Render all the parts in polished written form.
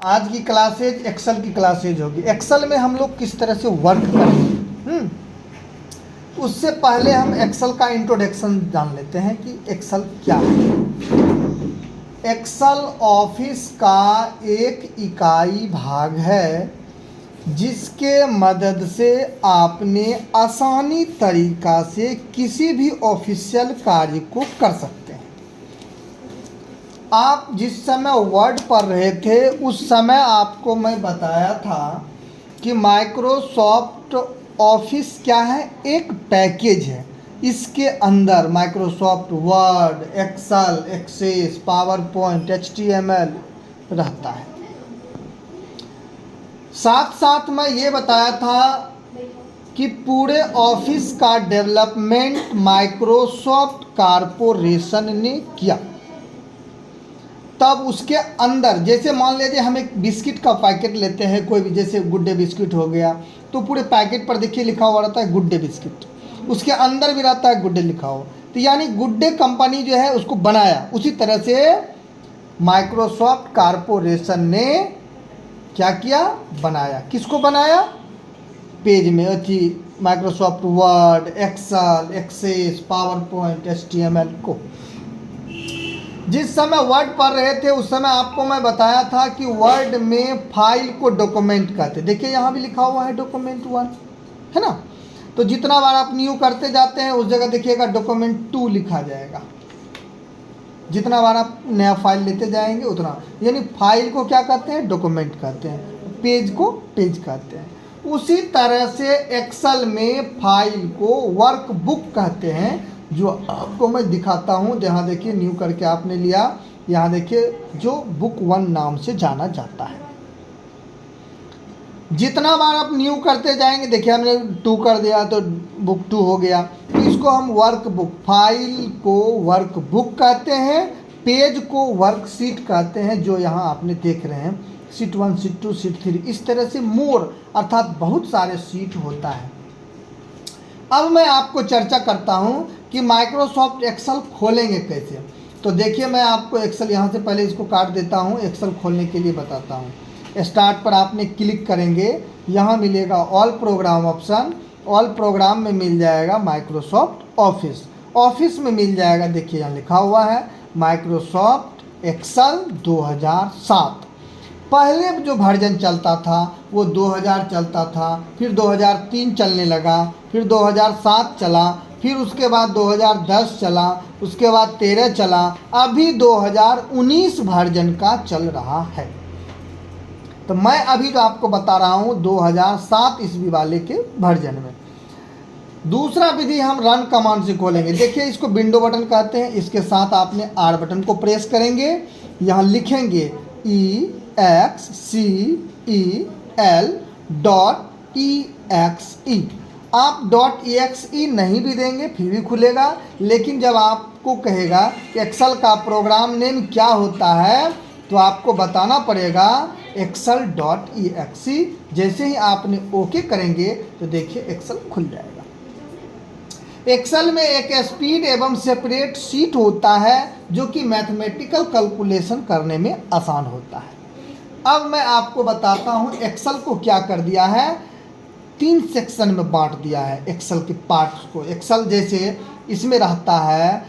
आज की classes Excel की क्लासेज होगी। एक्सेल में हम लोग किस तरह से वर्क करेंगे, उससे पहले हम एक्सेल का इंट्रोडक्शन जान लेते हैं कि एक्सेल क्या है। एक्सेल ऑफिस का एक इकाई भाग है जिसके मदद से आपने आसानी तरीका से किसी भी ऑफिशियल कार्य को कर सकते हैं। आप जिस समय वर्ड पढ़ रहे थे उस समय आपको मैं बताया था कि माइक्रोसॉफ्ट ऑफिस क्या है, एक पैकेज है। इसके अंदर Microsoft Word, Excel, Access, PowerPoint, HTML रहता है। साथ साथ मैं ये बताया था कि पूरे ऑफिस का डेवलपमेंट माइक्रोसॉफ्ट कॉरपोरेशन ने किया। तब उसके अंदर जैसे मान लीजिए हम एक बिस्किट का पैकेट लेते हैं, कोई भी, जैसे गुड डे बिस्किट हो गया, तो पूरे पैकेट पर देखिए लिखा हुआ रहता है गुड डे बिस्किट, उसके अंदर भी रहता है गुड डे लिखा हुआ। तो यानी गुड डे कंपनी जो है उसको बनाया। उसी तरह से माइक्रोसॉफ्ट कॉरपोरेशन ने क्या किया, बनाया। किसको बनाया, पेज में अच्छी Microsoft Word, Excel, Access, PowerPoint, HTML को। जिस समय वर्ड पढ़ रहे थे उस समय आपको मैं बताया था कि वर्ड में फाइल को डॉक्यूमेंट कहते। देखिए यहाँ भी लिखा हुआ है डॉक्यूमेंट 1, है ना। तो जितना बार आप न्यू करते जाते हैं उस जगह देखिएगा डॉक्यूमेंट 2 लिखा जाएगा। जितना बार आप नया फाइल लेते जाएंगे उतना, यानी फाइल को क्या कहते हैं, डॉक्यूमेंट कहते हैं, पेज को पेज कहते हैं। उसी तरह से एक्सेल में फाइल को वर्कबुक कहते हैं, जो आपको मैं दिखाता हूँ। यहाँ देखिए न्यू करके आपने लिया, यहाँ देखिए जो बुक 1 नाम से जाना जाता है। जितना बार आप न्यू करते जाएंगे, देखिए हमने 2 कर दिया तो बुक 2 हो गया। तो इसको हम वर्कबुक, फाइल को वर्कबुक कहते हैं, पेज को वर्कशीट कहते हैं, जो यहाँ आपने देख रहे हैं शीट 1, शीट 2, शीट 3, इस तरह से मोर अर्थात बहुत सारे शीट होता है। अब मैं आपको चर्चा करता हूँ कि माइक्रोसॉफ्ट एक्सेल खोलेंगे कैसे। तो देखिए मैं आपको एक्सेल यहाँ से पहले इसको काट देता हूँ, एक्सेल खोलने के लिए बताता हूँ। स्टार्ट पर आपने क्लिक करेंगे, यहाँ मिलेगा all programme option. All programme में मिल जाएगा माइक्रोसॉफ्ट ऑफिस। ऑफिस में मिल जाएगा, देखिए यहाँ लिखा हुआ है माइक्रोसॉफ्ट एक्सेल 2007। पहले जो वर्जन चलता था वो 2000 चलता था, फिर 2003 चलने लगा, फिर 2007 चला, फिर उसके बाद 2010 चला, उसके बाद 13 चला, अभी 2019 वर्जन का चल रहा है। तो मैं अभी जो आपको बता रहा हूँ 2007 ईस्वी वाले के वर्जन में। दूसरा विधि हम रन कमांड से खोलेंगे। देखिए इसको विंडो बटन कहते हैं। इसके साथ आपने R बटन को प्रेस करेंगे, यहाँ लिखेंगे EXCEL.exe। आप .exe नहीं भी देंगे फिर भी खुलेगा, लेकिन जब आपको कहेगा कि एक्सेल का प्रोग्राम नेम क्या होता है तो आपको बताना पड़ेगा excel.exe। जैसे ही आपने ओके करेंगे तो देखिए एक्सेल खुल जाएगा। एक्सेल में एक स्पीड एवं सेपरेट शीट होता है जो कि मैथमेटिकल कैलकुलेशन करने में आसान होता है। अब मैं आपको बताता हूँ एक्सेल को क्या कर दिया है, 3 सेक्शन में बांट दिया है एक्सेल के पार्ट्स को। एक्सेल जैसे इसमें रहता है,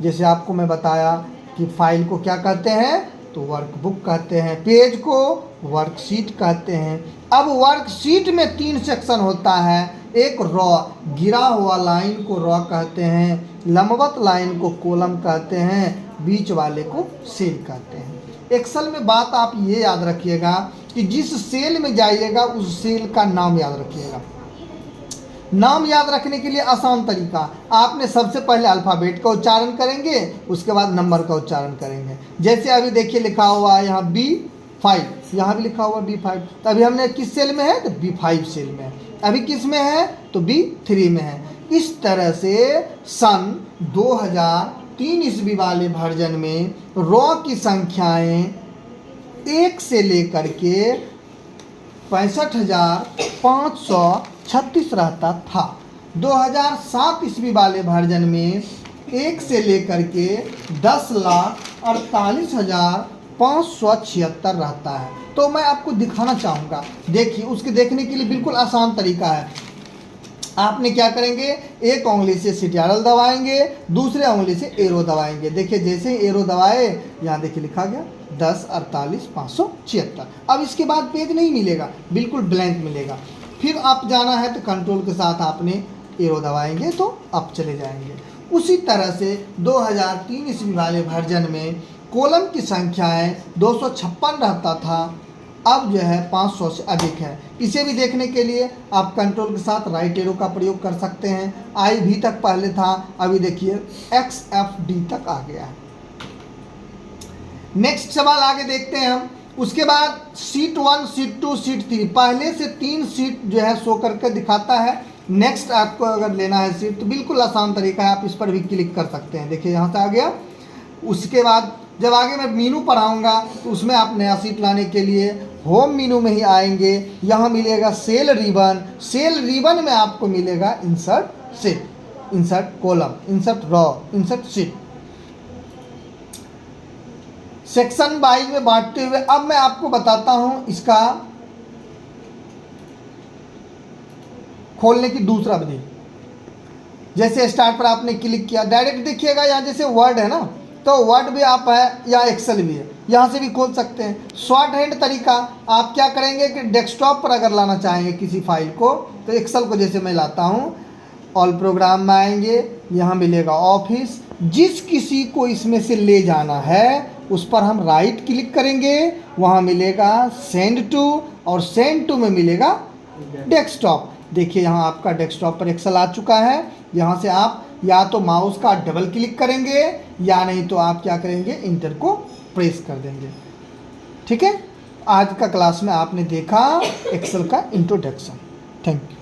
जैसे आपको मैं बताया कि फाइल को क्या कहते हैं तो वर्कबुक कहते हैं, पेज को वर्कशीट कहते हैं। अब वर्कशीट में 3 सेक्शन होता है। एक रॉ, गिरा हुआ लाइन को रॉ कहते हैं, लंबवत लाइन को कॉलम कहते हैं, बीच वाले को सेल कहते हैं। एक्सेल में बात आप ये याद रखिएगा कि जिस सेल में जाइएगा उस सेल का नाम याद रखिएगा। नाम याद रखने के लिए आसान तरीका, आपने सबसे पहले अल्फ़ाबेट का उच्चारण करेंगे, उसके बाद नंबर का उच्चारण करेंगे। जैसे अभी देखिए लिखा हुआ है यहाँ B5, यहाँ भी लिखा हुआ B5, तो अभी हमने किस सेल में है तो B5 सेल में है। अभी किस में है तो B3 में है। इस तरह से सन 2003 ईस्वी वाले वर्जन में रॉ की संख्याएं 1 से लेकर के 65,536 रहता था। 2007 ईस्वी वाले वर्जन में 1 से लेकर के 10,48,000 576 रहता है। तो मैं आपको दिखाना चाहूँगा, देखिए उसके देखने के लिए बिल्कुल आसान तरीका है। आपने क्या करेंगे, एक उंगली से शिफ्ट दबाएंगे, दूसरे उंगली से एरो दबाएंगे। देखिए जैसे ही एरो दबाए, यहाँ देखिए लिखा गया 10 48 576। अब इसके बाद पेज नहीं मिलेगा, बिल्कुल ब्लैंक मिलेगा। फिर आप जाना है तो कंट्रोल के साथ आपने एरो दबाएंगे तो अब चले जाएंगे। उसी तरह से 2003 ईस्वी वाले वर्जन में कॉलम की संख्याएं 256 रहता था, अब जो है 500 से अधिक है। इसे भी देखने के लिए आप कंट्रोल के साथ राइट एरो का प्रयोग कर सकते हैं। IV तक पहले था, अभी देखिए XFD तक आ गया है। नेक्स्ट सवाल आगे देखते हैं हम। उसके बाद शीट 1, शीट 2, शीट 3, पहले से 3 शीट जो है शो करके दिखाता है। नेक्स्ट आपको अगर लेना है शीट तो बिल्कुल आसान तरीका है, आप इस पर भी क्लिक कर सकते हैं। देखिए यहाँ से आ गया। उसके बाद जब आगे मैं मीनू पढ़ाऊँगा तो उसमें आप नया शीट लाने के लिए होम मीनू में ही आएंगे। यहाँ मिलेगा सेल रिबन, सेल रिबन में आपको मिलेगा insert sheet, insert column, insert raw, insert sheet. Section wise में बांटते हुए अब मैं आपको बताता हूँ इसका खोलने की दूसरा विधि। जैसे स्टार्ट पर आपने क्लिक किया, डायरेक्ट देखिएगा यहाँ जैसे वर्ड है ना, तो वर्ड भी आप है या एक्सेल भी है, यहाँ से भी खोल सकते हैं। शॉर्ट हैंड तरीका आप क्या करेंगे कि डेस्कटॉप पर अगर लाना चाहेंगे किसी फाइल को, तो एक्सेल को जैसे मैं लाता हूँ, ऑल प्रोग्राम में आएंगे, यहाँ मिलेगा ऑफिस। जिस किसी को इसमें से ले जाना है उस पर हम राइट क्लिक करेंगे, वहाँ मिलेगा सेंड टू, और सेंड टू में मिलेगा डेस्कटॉप। देखिए यहाँ आपका डेस्कटॉप पर एक्सेल आ चुका है। यहाँ से आप या तो माउस का डबल क्लिक करेंगे या नहीं तो आप क्या करेंगे, इंटर को प्रेस कर देंगे। ठीक है, आज का क्लास में आपने देखा एक्सेल का इंट्रोडक्शन। Thank you.